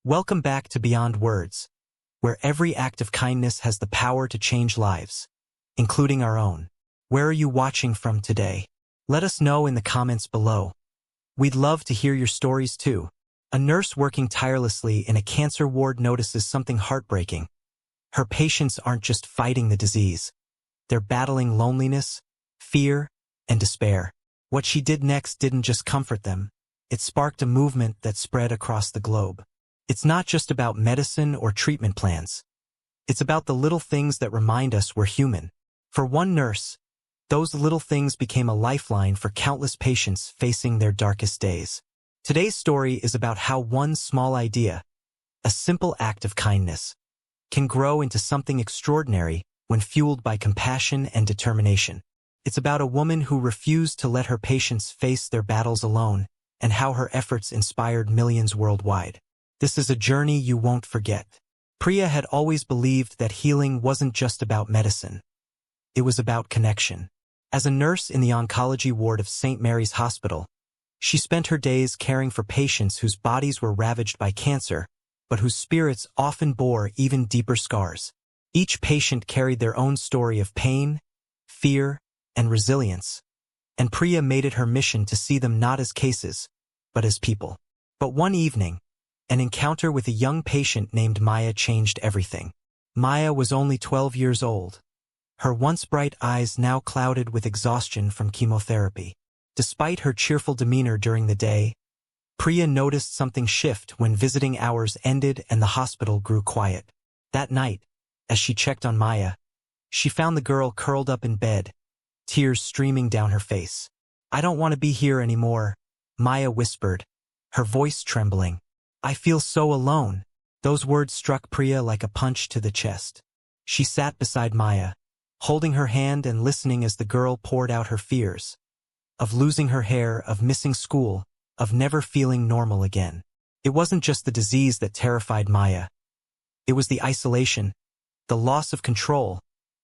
Welcome back to Beyond Words, where every act of kindness has the power to change lives, including our own. Where are you watching from today? Let us know in the comments below. We'd love to hear your stories too. A nurse working tirelessly in a cancer ward notices something heartbreaking. Her patients aren't just fighting the disease. They're battling loneliness, fear, and despair. What she did next didn't just comfort them. It sparked a movement that spread across the globe. It's not just about medicine or treatment plans. It's about the little things that remind us we're human. For one nurse, those little things became a lifeline for countless patients facing their darkest days. Today's story is about how one small idea, a simple act of kindness, can grow into something extraordinary when fueled by compassion and determination. It's about a woman who refused to let her patients face their battles alone, and how her efforts inspired millions worldwide. This is a journey you won't forget. Priya had always believed that healing wasn't just about medicine. It was about connection. As a nurse in the oncology ward of St. Mary's Hospital, she spent her days caring for patients whose bodies were ravaged by cancer, but whose spirits often bore even deeper scars. Each patient carried their own story of pain, fear, and resilience, and Priya made it her mission to see them not as cases, but as people. But one evening, an encounter with a young patient named Maya changed everything. Maya was only 12 years old, her once bright eyes now clouded with exhaustion from chemotherapy. Despite her cheerful demeanor during the day, Priya noticed something shift when visiting hours ended and the hospital grew quiet. That night, as she checked on Maya, she found the girl curled up in bed, tears streaming down her face. "I don't want to be here anymore," Maya whispered, her voice trembling. "I feel so alone." Those words struck Priya like a punch to the chest. She sat beside Maya, holding her hand and listening as the girl poured out her fears. Of losing her hair, of missing school, of never feeling normal again. It wasn't just the disease that terrified Maya. It was the isolation, the loss of control,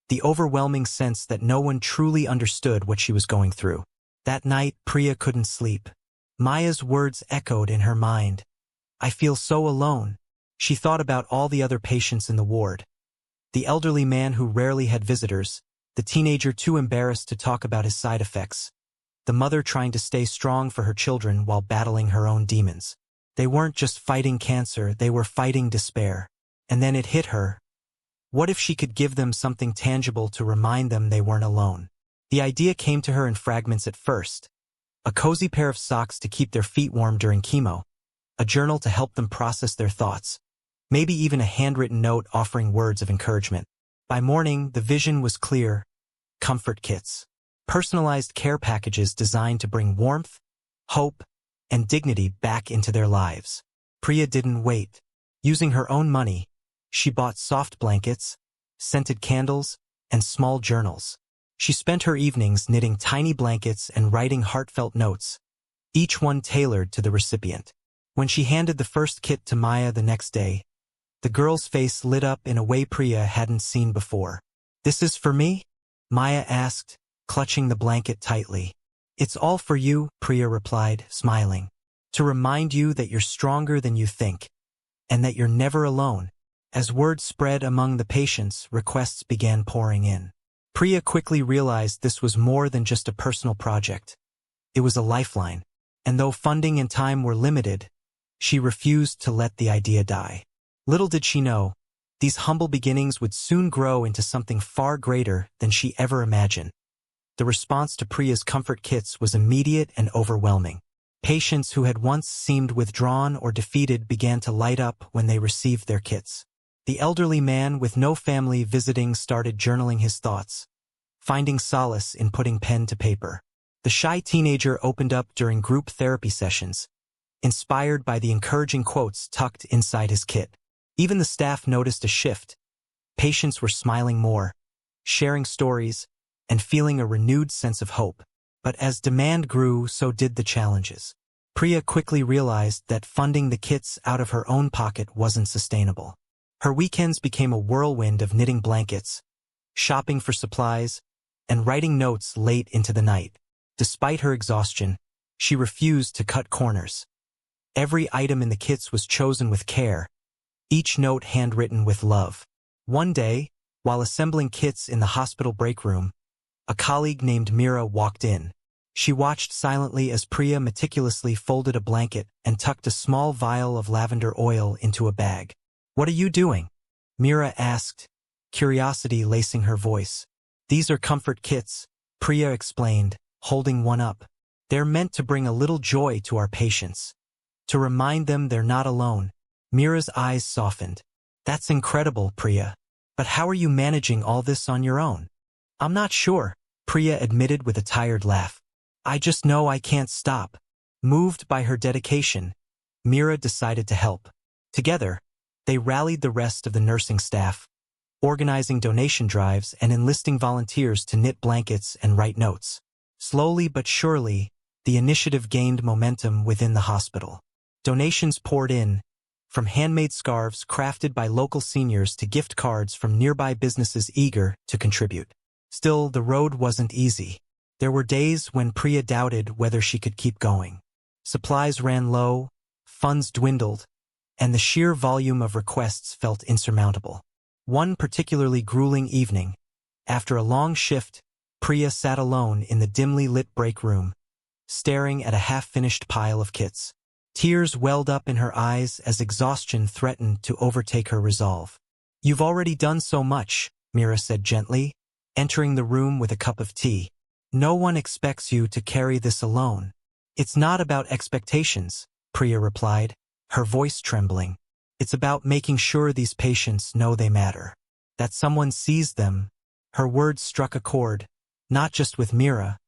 the overwhelming sense that no one truly understood what she was going through. That night, Priya couldn't sleep. Maya's words echoed in her mind. "I feel so alone." She thought about all the other patients in the ward. The elderly man who rarely had visitors, the teenager too embarrassed to talk about his side effects, the mother trying to stay strong for her children while battling her own demons. They weren't just fighting cancer, they were fighting despair. And then it hit her. What if she could give them something tangible to remind them they weren't alone? The idea came to her in fragments at first. A cozy pair of socks to keep their feet warm during chemo, a journal to help them process their thoughts, maybe even a handwritten note offering words of encouragement. By morning, the vision was clear: comfort kits. Personalized care packages designed to bring warmth, hope, and dignity back into their lives. Priya didn't wait. Using her own money, she bought soft blankets, scented candles, and small journals. She spent her evenings knitting tiny blankets and writing heartfelt notes, each one tailored to the recipient. When she handed the first kit to Maya the next day, the girl's face lit up in a way Priya hadn't seen before. "This is for me?" Maya asked, clutching the blanket tightly. "It's all for you," Priya replied, smiling. "To remind you that you're stronger than you think, and that you're never alone." As word spread among the patients, requests began pouring in. Priya quickly realized this was more than just a personal project. It was a lifeline. And though funding and time were limited, she refused to let the idea die. Little did she know, these humble beginnings would soon grow into something far greater than she ever imagined. The response to Priya's comfort kits was immediate and overwhelming. Patients who had once seemed withdrawn or defeated began to light up when they received their kits. The elderly man with no family visiting started journaling his thoughts, finding solace in putting pen to paper. The shy teenager opened up during group therapy sessions, inspired by the encouraging quotes tucked inside his kit. Even the staff noticed a shift. Patients were smiling more, sharing stories, and feeling a renewed sense of hope. But as demand grew, so did the challenges. Priya quickly realized that funding the kits out of her own pocket wasn't sustainable. Her weekends became a whirlwind of knitting blankets, shopping for supplies, and writing notes late into the night. Despite her exhaustion, she refused to cut corners. Every item in the kits was chosen with care, each note handwritten with love. One day, while assembling kits in the hospital break room, a colleague named Mira walked in. She watched silently as Priya meticulously folded a blanket and tucked a small vial of lavender oil into a bag. "What are you doing?" Mira asked, curiosity lacing her voice. "These are comfort kits," Priya explained, holding one up. "They're meant to bring a little joy to our patients. To remind them they're not alone." Mira's eyes softened. "That's incredible, Priya. But how are you managing all this on your own?" "I'm not sure," Priya admitted with a tired laugh. "I just know I can't stop." Moved by her dedication, Mira decided to help. Together, they rallied the rest of the nursing staff, organizing donation drives and enlisting volunteers to knit blankets and write notes. Slowly but surely, the initiative gained momentum within the hospital. Donations poured in, from handmade scarves crafted by local seniors to gift cards from nearby businesses eager to contribute. Still, the road wasn't easy. There were days when Priya doubted whether she could keep going. Supplies ran low, funds dwindled, and the sheer volume of requests felt insurmountable. One particularly grueling evening, after a long shift, Priya sat alone in the dimly lit break room, staring at a half-finished pile of kits. Tears welled up in her eyes as exhaustion threatened to overtake her resolve. "You've already done so much," Mira said gently, entering the room with a cup of tea. "No one expects you to carry this alone." "It's not about expectations," Priya replied, her voice trembling. "It's about making sure these patients know they matter, that someone sees them." Her words struck a chord, not just with Mira,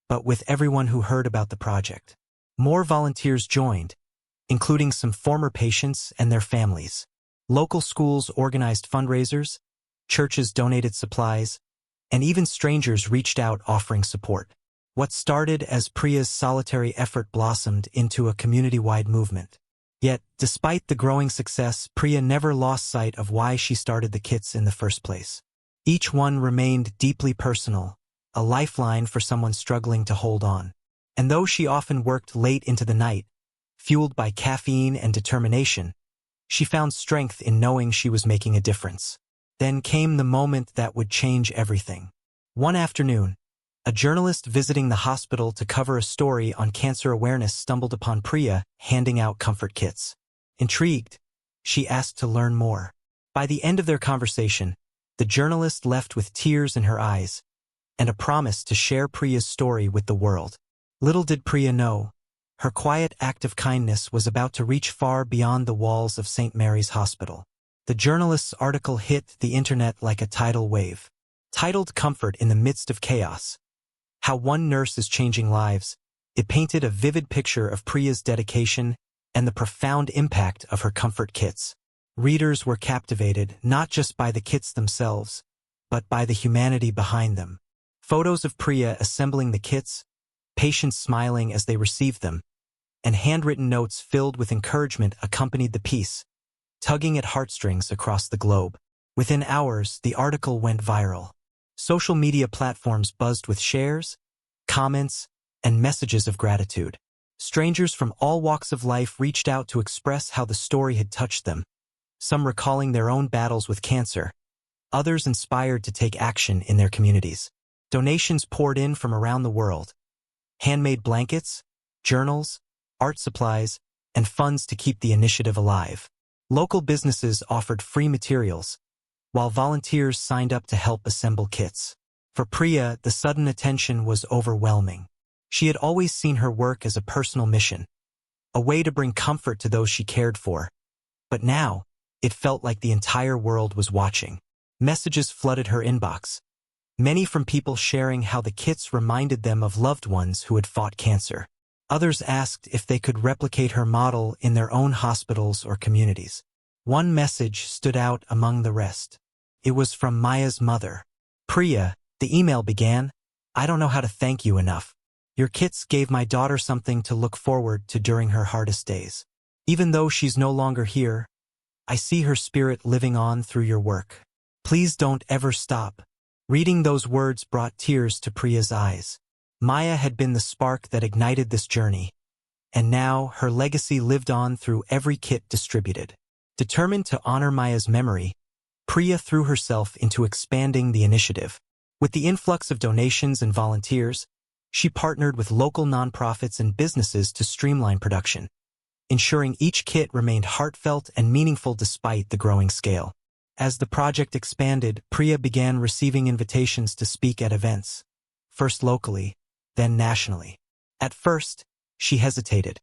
but with everyone who heard about the project. More volunteers joined, including some former patients and their families. Local schools organized fundraisers, churches donated supplies, and even strangers reached out offering support. What started as Priya's solitary effort blossomed into a community-wide movement. Yet, despite the growing success, Priya never lost sight of why she started the kits in the first place. Each one remained deeply personal, a lifeline for someone struggling to hold on. And though she often worked late into the night, fueled by caffeine and determination, she found strength in knowing she was making a difference. Then came the moment that would change everything. One afternoon, a journalist visiting the hospital to cover a story on cancer awareness stumbled upon Priya handing out comfort kits. Intrigued, she asked to learn more. By the end of their conversation, the journalist left with tears in her eyes and a promise to share Priya's story with the world. Little did Priya know, her quiet act of kindness was about to reach far beyond the walls of St. Mary's Hospital. The journalist's article hit the internet like a tidal wave. Titled "Comfort in the Midst of Chaos: How One Nurse is Changing Lives," it painted a vivid picture of Priya's dedication and the profound impact of her comfort kits. Readers were captivated not just by the kits themselves, but by the humanity behind them. Photos of Priya assembling the kits, patients smiling as they received them, and handwritten notes filled with encouragement accompanied the piece, tugging at heartstrings across the globe. Within hours, the article went viral. Social media platforms buzzed with shares, comments, and messages of gratitude. Strangers from all walks of life reached out to express how the story had touched them, some recalling their own battles with cancer, others inspired to take action in their communities. Donations poured in from around the world. Handmade blankets, journals, art supplies, and funds to keep the initiative alive. Local businesses offered free materials, while volunteers signed up to help assemble kits. For Priya, the sudden attention was overwhelming. She had always seen her work as a personal mission, a way to bring comfort to those she cared for. But now, it felt like the entire world was watching. Messages flooded her inbox, many from people sharing how the kits reminded them of loved ones who had fought cancer. Others asked if they could replicate her model in their own hospitals or communities. One message stood out among the rest. It was from Maya's mother. "Priya," the email began, "I don't know how to thank you enough. Your kits gave my daughter something to look forward to during her hardest days. Even though she's no longer here, I see her spirit living on through your work. Please don't ever stop." Reading those words brought tears to Priya's eyes. Maya had been the spark that ignited this journey, and now her legacy lived on through every kit distributed. Determined to honor Maya's memory, Priya threw herself into expanding the initiative. With the influx of donations and volunteers, she partnered with local nonprofits and businesses to streamline production, ensuring each kit remained heartfelt and meaningful despite the growing scale. As the project expanded, Priya began receiving invitations to speak at events, first locally, then nationally. At first, she hesitated.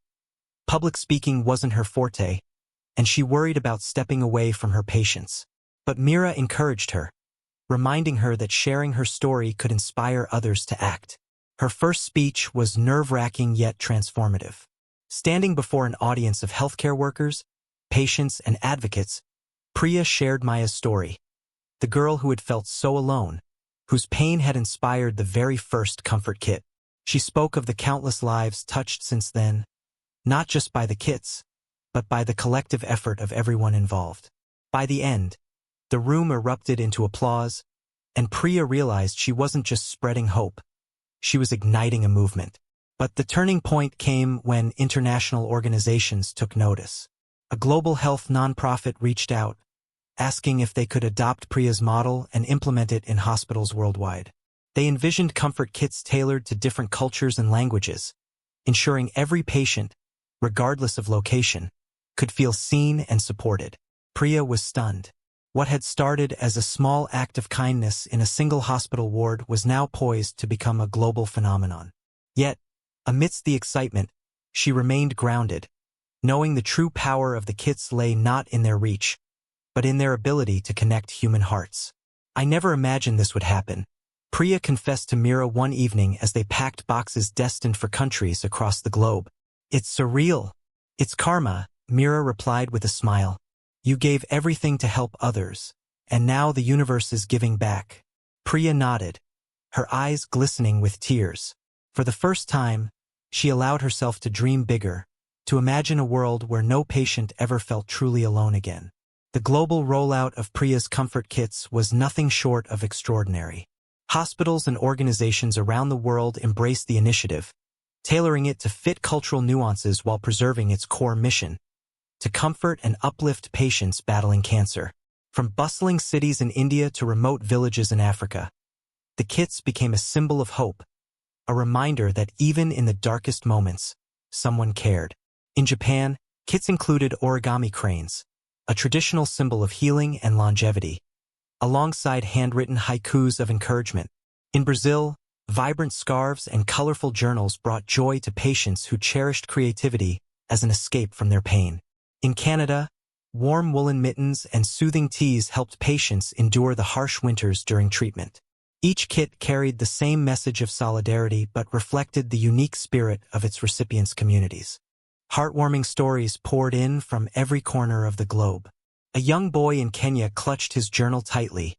Public speaking wasn't her forte, and she worried about stepping away from her patients. But Mira encouraged her, reminding her that sharing her story could inspire others to act. Her first speech was nerve-wracking yet transformative. Standing before an audience of healthcare workers, patients, and advocates, Priya shared Maya's story, the girl who had felt so alone, whose pain had inspired the very first comfort kit. She spoke of the countless lives touched since then, not just by the kits, but by the collective effort of everyone involved. By the end, the room erupted into applause, and Priya realized she wasn't just spreading hope, she was igniting a movement. But the turning point came when international organizations took notice. A global health nonprofit reached out, asking if they could adopt Priya's model and implement it in hospitals worldwide. They envisioned comfort kits tailored to different cultures and languages, ensuring every patient, regardless of location, could feel seen and supported. Priya was stunned. What had started as a small act of kindness in a single hospital ward was now poised to become a global phenomenon. Yet, amidst the excitement, she remained grounded, knowing the true power of the kits lay not in their reach, but in their ability to connect human hearts. "I never imagined this would happen," Priya confessed to Mira one evening as they packed boxes destined for countries across the globe. "It's surreal. It's karma," Mira replied with a smile. "You gave everything to help others, and now the universe is giving back." Priya nodded, her eyes glistening with tears. For the first time, she allowed herself to dream bigger, to imagine a world where no patient ever felt truly alone again. The global rollout of Priya's comfort kits was nothing short of extraordinary. Hospitals and organizations around the world embraced the initiative, tailoring it to fit cultural nuances while preserving its core mission, to comfort and uplift patients battling cancer. From bustling cities in India to remote villages in Africa, the kits became a symbol of hope, a reminder that even in the darkest moments, someone cared. In Japan, kits included origami cranes, a traditional symbol of healing and longevity, alongside handwritten haikus of encouragement. In Brazil, vibrant scarves and colorful journals brought joy to patients who cherished creativity as an escape from their pain. In Canada, warm woolen mittens and soothing teas helped patients endure the harsh winters during treatment. Each kit carried the same message of solidarity but reflected the unique spirit of its recipients' communities. Heartwarming stories poured in from every corner of the globe. A young boy in Kenya clutched his journal tightly,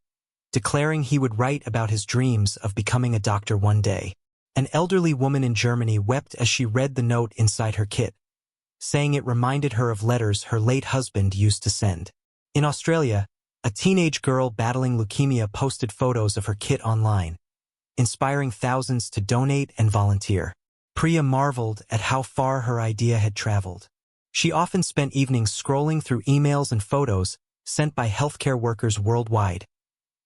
declaring he would write about his dreams of becoming a doctor one day. An elderly woman in Germany wept as she read the note inside her kit, saying it reminded her of letters her late husband used to send. In Australia, a teenage girl battling leukemia posted photos of her kit online, inspiring thousands to donate and volunteer. Priya marveled at how far her idea had traveled. She often spent evenings scrolling through emails and photos sent by healthcare workers worldwide,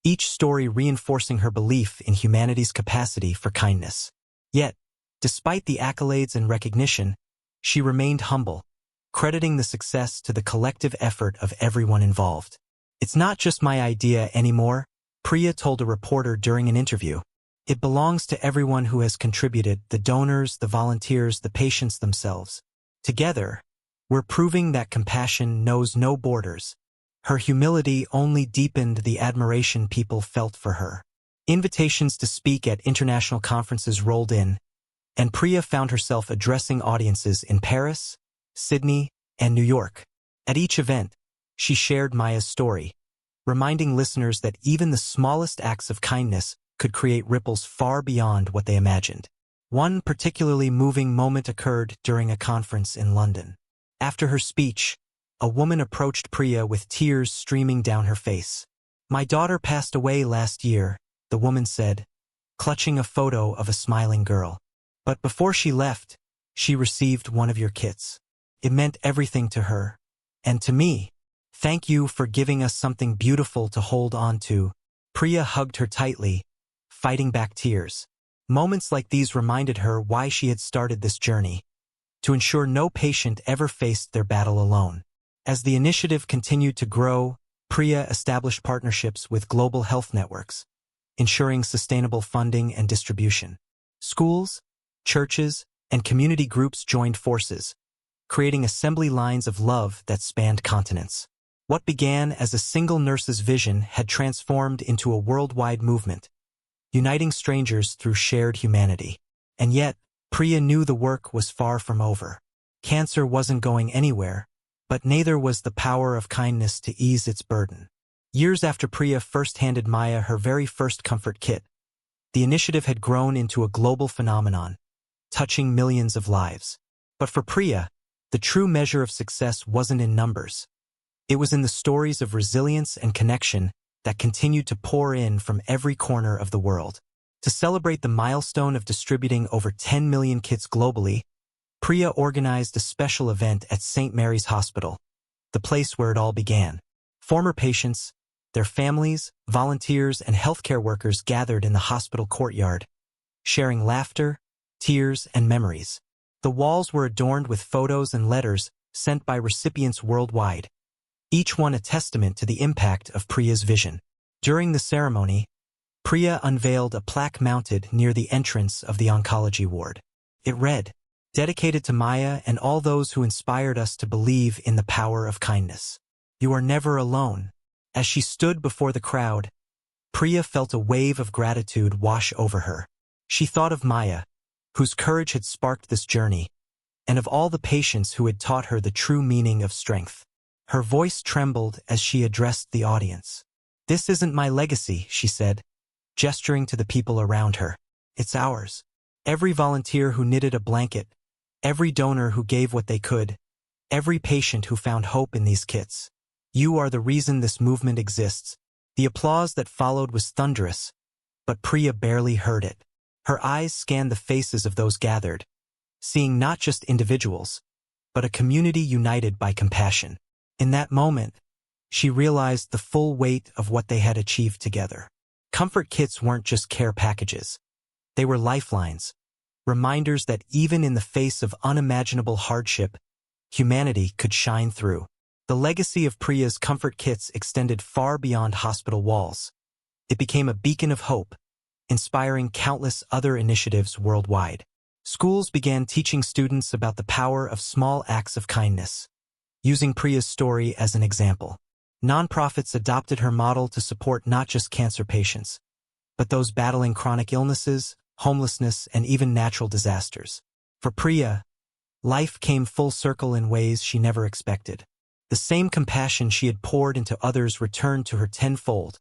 each story reinforcing her belief in humanity's capacity for kindness. Yet, despite the accolades and recognition, she remained humble, crediting the success to the collective effort of everyone involved. "It's not just my idea anymore," Priya told a reporter during an interview. "It belongs to everyone who has contributed, the donors, the volunteers, the patients themselves. Together, we're proving that compassion knows no borders." Her humility only deepened the admiration people felt for her. Invitations to speak at international conferences rolled in, and Priya found herself addressing audiences in Paris, Sydney, and New York. At each event, she shared Maya's story, reminding listeners that even the smallest acts of kindness could create ripples far beyond what they imagined. One particularly moving moment occurred during a conference in London. After her speech, a woman approached Priya with tears streaming down her face. "My daughter passed away last year," the woman said, clutching a photo of a smiling girl. "But before she left, she received one of your kits. It meant everything to her. And to me. Thank you for giving us something beautiful to hold on to. Priya hugged her tightly, fighting back tears. Moments like these reminded her why she had started this journey, to ensure no patient ever faced their battle alone. As the initiative continued to grow, Priya established partnerships with global health networks, ensuring sustainable funding and distribution. Schools, churches, and community groups joined forces, creating assembly lines of love that spanned continents. What began as a single nurse's vision had transformed into a worldwide movement, uniting strangers through shared humanity. And yet, Priya knew the work was far from over. Cancer wasn't going anywhere, but neither was the power of kindness to ease its burden. Years after Priya first handed Maya her very first comfort kit, the initiative had grown into a global phenomenon, touching millions of lives. But for Priya, the true measure of success wasn't in numbers. It was in the stories of resilience and connection that continued to pour in from every corner of the world. To celebrate the milestone of distributing over 10 million kits globally, Priya organized a special event at St. Mary's Hospital, the place where it all began. Former patients, their families, volunteers, and healthcare workers gathered in the hospital courtyard, sharing laughter, tears, and memories. The walls were adorned with photos and letters sent by recipients worldwide, each one a testament to the impact of Priya's vision. During the ceremony, Priya unveiled a plaque mounted near the entrance of the oncology ward. It read, "Dedicated to Maya and all those who inspired us to believe in the power of kindness. You are never alone." As she stood before the crowd, Priya felt a wave of gratitude wash over her. She thought of Maya, whose courage had sparked this journey, and of all the patients who had taught her the true meaning of strength. Her voice trembled as she addressed the audience. "This isn't my legacy," she said, gesturing to the people around her. "It's ours. Every volunteer who knitted a blanket, every donor who gave what they could, every patient who found hope in these kits. You are the reason this movement exists." The applause that followed was thunderous, but Priya barely heard it. Her eyes scanned the faces of those gathered, seeing not just individuals, but a community united by compassion. In that moment, she realized the full weight of what they had achieved together. Comfort kits weren't just care packages. They were lifelines, reminders that even in the face of unimaginable hardship, humanity could shine through. The legacy of Priya's comfort kits extended far beyond hospital walls. It became a beacon of hope, inspiring countless other initiatives worldwide. Schools began teaching students about the power of small acts of kindness, using Priya's story as an example. Nonprofits adopted her model to support not just cancer patients, but those battling chronic illnesses, homelessness, and even natural disasters. For Priya, life came full circle in ways she never expected. The same compassion she had poured into others returned to her tenfold,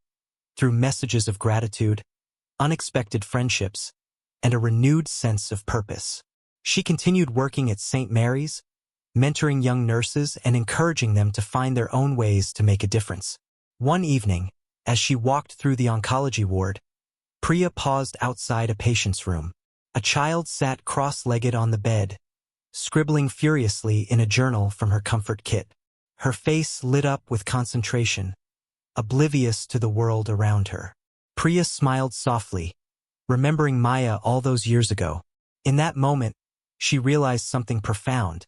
through messages of gratitude, unexpected friendships, and a renewed sense of purpose. She continued working at St. Mary's, mentoring young nurses and encouraging them to find their own ways to make a difference. One evening, as she walked through the oncology ward, Priya paused outside a patient's room. A child sat cross-legged on the bed, scribbling furiously in a journal from her comfort kit. Her face lit up with concentration, oblivious to the world around her. Priya smiled softly, remembering Maya all those years ago. In that moment, she realized something profound.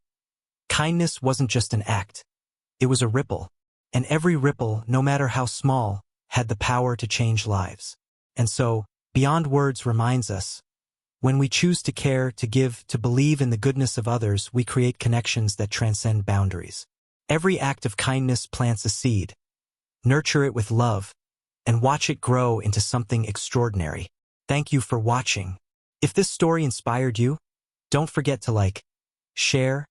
Kindness wasn't just an act. It was a ripple. And every ripple, no matter how small, had the power to change lives. And so, Beyond Words reminds us, when we choose to care, to give, to believe in the goodness of others, we create connections that transcend boundaries. Every act of kindness plants a seed. Nurture it with love, and watch it grow into something extraordinary. Thank you for watching. If this story inspired you, don't forget to like, share,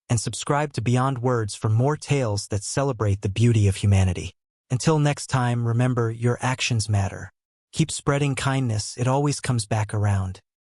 and subscribe to Beyond Words for more tales that celebrate the beauty of humanity. Until next time, remember, your actions matter. Keep spreading kindness, it always comes back around.